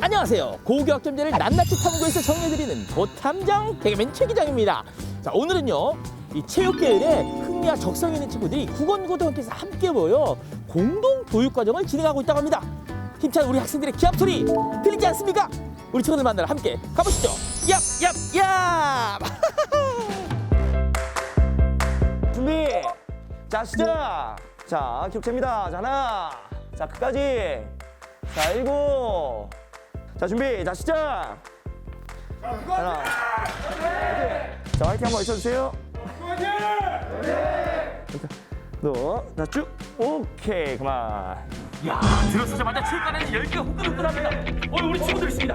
안녕하세요. 고교학점제를 낱낱이 탐구해서 정리해드리는 고탐정 개그맨 최 기장입니다. 자, 오늘은요, 이 체육계열에 흥미와 적성이 있는 친구들이 국원고등학교에서 함께 모여 공동 교육과정을 진행하고 있다고 합니다. 힘찬 우리 학생들의 기합 소리 들리지 않습니까? 우리 친구들 만나러 함께 가보시죠. 얍얍얍! 준비. 자, 시작. 자, 기록됩니다. 자, 하나. 자, 끝까지. 자, 7. 자, 준비. 자, 시작. 하나. 자, 화이팅 한번 외쳐주세요. 너, 자, 쭉. 오케이, 그만. 야, 들어서자마자 체육관에는 열기가 후끈후끈합니다. 우리 친구들 있습니다.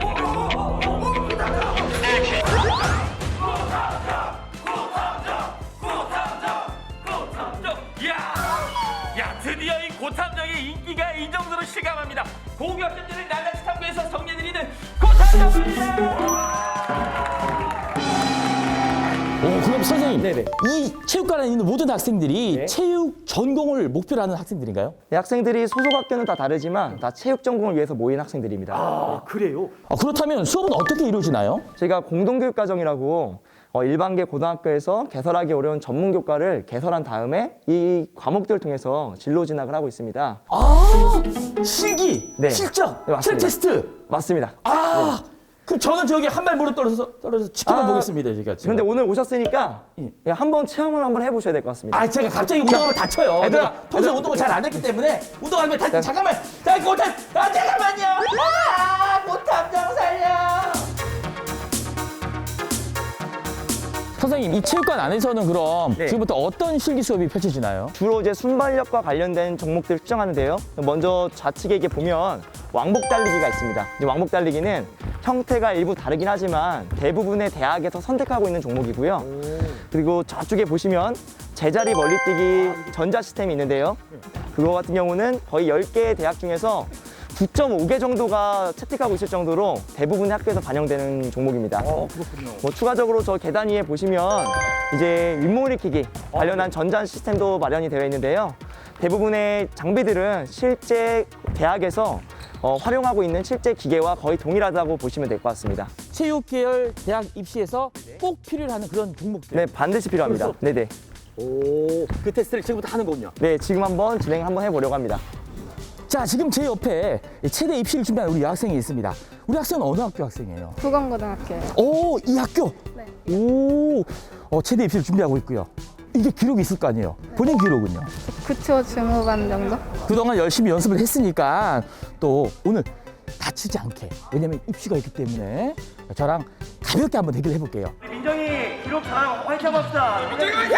야, 드디어 이 고탐정의 인기가 이 정도로 실감합니다. 고교학점제를 낱낱이 탐구해서 정리해드리는 고탐정입니다. 그럼 선생님, 네네. 이 체육관에 있는 모든 학생들이 네. 체육 전공을 목표로 하는 학생들인가요? 네, 학생들이 소속 학교는 다 다르지만 다 체육 전공을 위해서 모인 학생들입니다. 그래요? 그렇다면 수업은 어떻게 이루어지나요? 저희가 공동교육과정이라고 일반계 고등학교에서 개설하기 어려운 전문 교과를 개설한 다음에 이 과목들을 통해서 진로 진학을 하고 있습니다. 실기, 네. 실적, 네, 맞습니다. 체력 테스트. 맞습니다. 그럼 저는 저기 한 발 무릎 떨어져서 지켜만 보겠습니다, 제가 지금. 그런데 오늘 오셨으니까 한번 체험을 한번 해보셔야 될 것 같습니다. 제가 갑자기 운동하면 다쳐요. 얘들아, 내가 평소에 운동을 잘 안 했기 때문에 운동하면 잠깐만. 자, 고탐, 잠깐만요. 고탐정 살려. 선생님, 이 체육관 안에서는 그럼 네. 지금부터 어떤 실기 수업이 펼쳐지나요? 주로 이제 순발력과 관련된 종목들을 수정하는데요. 먼저 좌측에 이게 보면 왕복 달리기가 있습니다. 이제 왕복 달리기는 형태가 일부 다르긴 하지만 대부분의 대학에서 선택하고 있는 종목이고요. 그리고 저쪽에 보시면 제자리 멀리뛰기 전자 시스템이 있는데요. 그거 같은 경우는 거의 10개의 대학 중에서 9.5개 정도가 채택하고 있을 정도로 대부분의 학교에서 반영되는 종목입니다. 그렇군요. 뭐 추가적으로 저 계단 위에 보시면 이제 윗몸일으키기 관련한 전자 시스템도 마련이 되어 있는데요. 대부분의 장비들은 실제 대학에서 활용하고 있는 실제 기계와 거의 동일하다고 보시면 될 것 같습니다. 체육 계열 대학 입시에서 꼭 필요하는 그런 종목들. 네, 반드시 필요합니다. 네네. 그 테스트를 지금부터 하는 거군요. 네, 지금 한번 진행 한번 해보려고 합니다. 자, 지금 제 옆에 체대 입시를 준비하는 우리 여학생이 있습니다. 우리 학생은 어느 학교 학생이에요? 국원고등학교요. 오, 이 학교? 네. 오, 체대 입시를 준비하고 있고요. 이게 기록이 있을 거 아니에요? 본인 기록은요? 9초 중후반 정도? 그동안 열심히 연습을 했으니까 또 오늘 다치지 않게, 왜냐면 입시가 있기 때문에 저랑 가볍게 한번 대결해 볼게요. 민정이 기록 잘하고 화이팅 한번 합시다. 민정이 화이팅!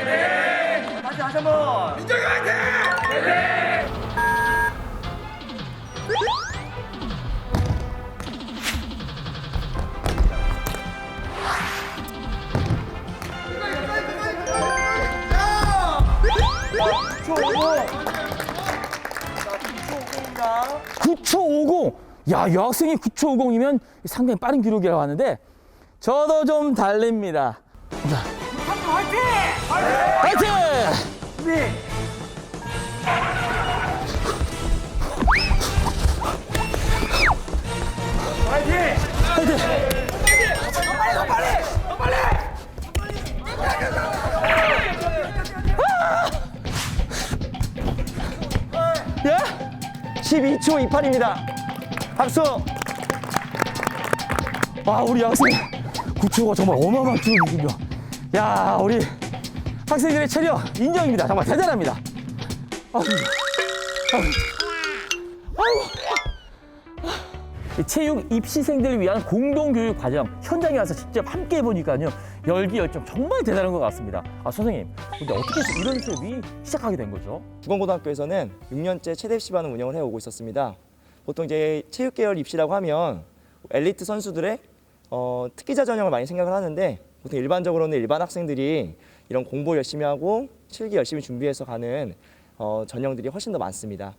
네! 다시 한번. 민정이 화이팅! 네! 자, 9초 50! 야, 여학생이 9초 50이면 상당히 빠른 기록이라고 하는데 저도 좀 달립니다. 자, 화이팅! 화이팅! 네. 야! 12초 28입니다. 박수. 우리 학생 9초가 정말 어마어마한 기록이군요. 야, 우리 학생들의 체력 인정입니다. 정말 대단합니다. 이 체육 입시생들을 위한 공동교육 과정 현장에 와서 직접 함께 해보니까요, 열기 열정 정말 대단한 것 같습니다. 선생님, 근데 어떻게 해서 이런 수업이 시작하게 된 거죠? 국원고등학교에서는 6년째 체대 입시반을 운영을 해오고 있었습니다. 보통 이제 체육계열 입시라고 하면 엘리트 선수들의 특기자 전형을 많이 생각을 하는데, 보통 일반적으로는 일반 학생들이 이런 공부 열심히 하고 실기 열심히 준비해서 가는 전형들이 훨씬 더 많습니다.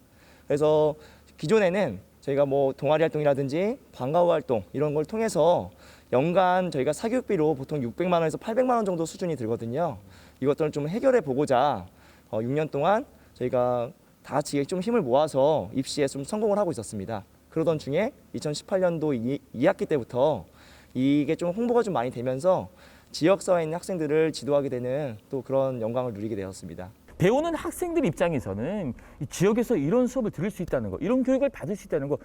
그래서 기존에는 저희가 뭐 동아리 활동이라든지 방과후 활동 이런 걸 통해서 연간 저희가 사교육비로 보통 600만 원에서 800만 원 정도 수준이 들거든요. 이것들을 좀 해결해 보고자 6년 동안 저희가 다 같이 좀 힘을 모아서 입시에 좀 성공을 하고 있었습니다. 그러던 중에 2018년도 2학기 때부터 이게 좀 홍보가 좀 많이 되면서 지역사회에 있는 학생들을 지도하게 되는 또 그런 영광을 누리게 되었습니다. 배우는 학생들 입장에서는 이 지역에서 이런 수업을 들을 수 있다는 거, 이런 교육을 받을 수 있다는 거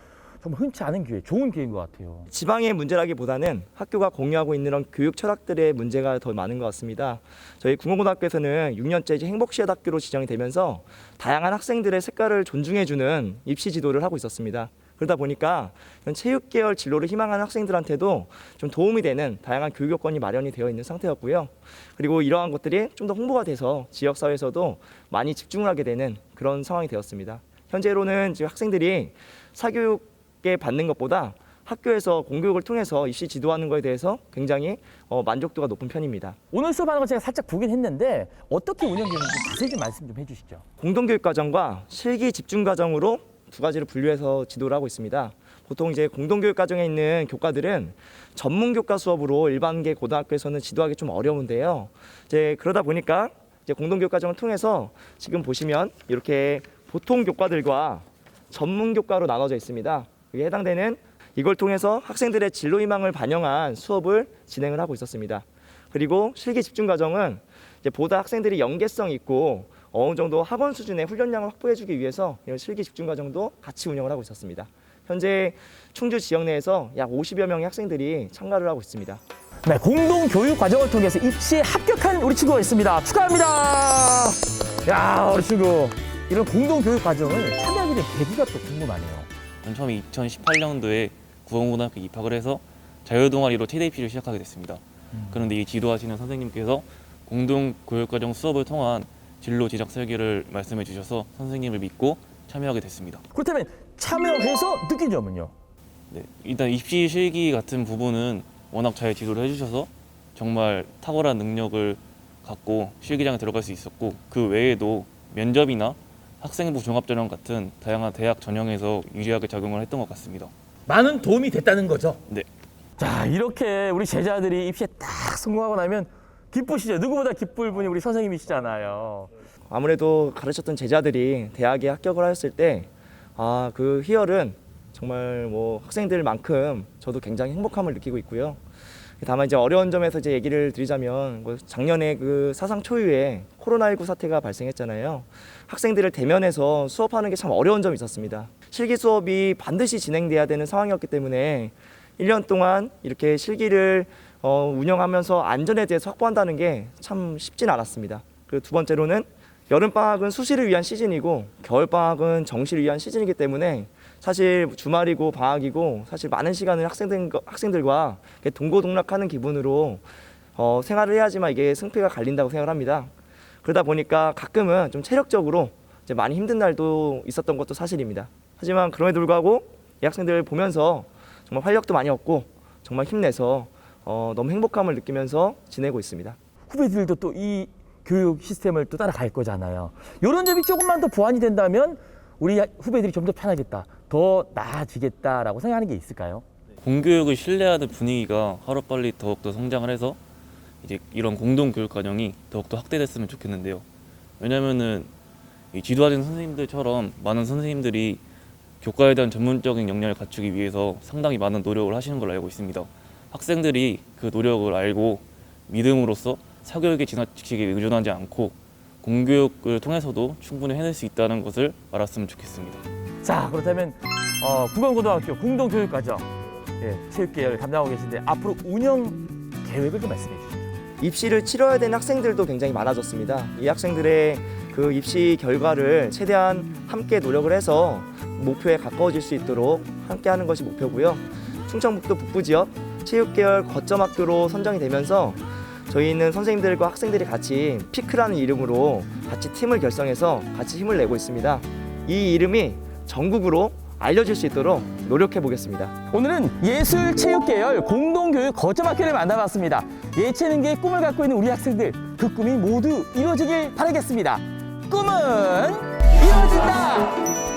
정말 흔치 않은 기회, 좋은 기회인 것 같아요. 지방의 문제라기보다는 학교가 공유하고 있는 이런 교육 철학들의 문제가 더 많은 것 같습니다. 저희 궁원고등학교에서는 6년째 이제 행복시앗학교로 지정이 되면서 다양한 학생들의 색깔을 존중해주는 입시 지도를 하고 있었습니다. 그러다 보니까 이런 체육계열 진로를 희망하는 학생들한테도 좀 도움이 되는 다양한 교육 여건이 마련이 되어 있는 상태였고요. 그리고 이러한 것들이 좀 더 홍보가 돼서 지역사회에서도 많이 집중을 하게 되는 그런 상황이 되었습니다. 현재로는 지금 학생들이 사교육에 받는 것보다 학교에서 공교육을 통해서 입시 지도하는 것에 대해서 굉장히 만족도가 높은 편입니다. 오늘 수업하는 거 제가 살짝 보긴 했는데 어떻게 운영되는지 자세히 좀 말씀 좀 해주시죠. 공동교육과정과 실기 집중과정으로 두 가지를 분류해서 지도를 하고 있습니다. 보통 이제 공동교육과정에 있는 교과들은 전문교과 수업으로 일반계 고등학교에서는 지도하기 좀 어려운데요. 이제 그러다 보니까 이제 공동교육과정을 통해서 지금 보시면 이렇게 보통 교과들과 전문 교과로 나눠져 있습니다. 여기에 해당되는 이걸 통해서 학생들의 진로 희망을 반영한 수업을 진행을 하고 있었습니다. 그리고 실기 집중 과정은 이제 보다 학생들이 연계성 있고 어느 정도 학원 수준의 훈련량을 확보해주기 위해서 이런 실기 집중 과정도 같이 운영을 하고 있었습니다. 현재 충주 지역 내에서 약 50여 명의 학생들이 참가를 하고 있습니다. 네, 공동교육 과정을 통해서 입시에 합격한 우리 친구가 있습니다. 축하합니다. 야, 우리 친구. 이런 공동교육 과정을 참여하게 된 계기가 또 궁금하네요. 저는 처음에 2018년도에 구원고등학교 입학을 해서 자유동아리로 체대 입시를 시작하게 됐습니다. 그런데 이 지도하시는 선생님께서 공동교육과정 수업을 통한 진로 제작 설계를 말씀해 주셔서 선생님을 믿고 참여하게 됐습니다. 그렇다면 참여해서 느낀 점은요? 네, 일단 입시 실기 같은 부분은 워낙 잘 지도를 해주셔서 정말 탁월한 능력을 갖고 실기장에 들어갈 수 있었고, 그 외에도 면접이나 학생부 종합전형 같은 다양한 대학 전형에서 유리하게 작용을 했던 것 같습니다. 많은 도움이 됐다는 거죠? 네. 자, 이렇게 우리 제자들이 입시에 딱 성공하고 나면 기쁘시죠? 누구보다 기쁠 분이 우리 선생님이시잖아요. 아무래도 가르쳤던 제자들이 대학에 합격을 하였을 때 그 희열은 정말 뭐 학생들만큼 저도 굉장히 행복함을 느끼고 있고요. 다만 이제 어려운 점에서 이제 얘기를 드리자면 뭐 작년에 그 사상 초유의 코로나19 사태가 발생했잖아요. 학생들을 대면해서 수업하는 게 참 어려운 점이 있었습니다. 실기 수업이 반드시 진행돼야 되는 상황이었기 때문에 1년 동안 이렇게 실기를 운영하면서 안전에 대해서 확보한다는 게 참 쉽진 않았습니다. 그리고 두 번째로는 여름방학은 수시를 위한 시즌이고 겨울방학은 정시를 위한 시즌이기 때문에 사실 주말이고 방학이고 사실 많은 시간을 학생들과 동고동락하는 기분으로 생활을 해야지만 이게 승패가 갈린다고 생각을 합니다. 그러다 보니까 가끔은 좀 체력적으로 이제 많이 힘든 날도 있었던 것도 사실입니다. 하지만 그럼에도 불구하고 이 학생들 보면서 정말 활력도 많이 얻고 정말 힘내서 너무 행복함을 느끼면서 지내고 있습니다. 후배들도 또 이 교육 시스템을 또 따라갈 거잖아요. 이런 점이 조금만 더 보완이 된다면 우리 후배들이 좀 더 편하겠다, 더 나아지겠다라고 생각하는 게 있을까요? 공교육을 신뢰하는 분위기가 하루빨리 더욱더 성장을 해서 이제 이런 공동교육 과정이 더욱더 확대됐으면 좋겠는데요. 왜냐면은 이 지도하는 선생님들처럼 많은 선생님들이 교과에 대한 전문적인 역량을 갖추기 위해서 상당히 많은 노력을 하시는 걸로 알고 있습니다. 학생들이 그 노력을 알고 믿음으로써 사교육에 지나치게 의존하지 않고 공교육을 통해서도 충분히 해낼 수 있다는 것을 알았으면 좋겠습니다. 자, 그렇다면 구건고등학교 공동교육과정 체육계열 담당하고 계신데 앞으로 운영 계획을 좀 말씀해 주시죠. 입시를 치러야 되는 학생들도 굉장히 많아졌습니다. 이 학생들의 그 입시 결과를 최대한 함께 노력을 해서 목표에 가까워질 수 있도록 함께하는 것이 목표고요. 충청북도 북부 지역 체육계열 거점 학교로 선정이 되면서 저희는 선생님들과 학생들이 같이 피크라는 이름으로 같이 팀을 결성해서 같이 힘을 내고 있습니다. 이 이름이 전국으로 알려질 수 있도록 노력해 보겠습니다. 오늘은 예술체육계열 공동교육 거점학교를 만나봤습니다. 예체능계의 꿈을 갖고 있는 우리 학생들, 그 꿈이 모두 이루어지길 바라겠습니다. 꿈은 이루어진다!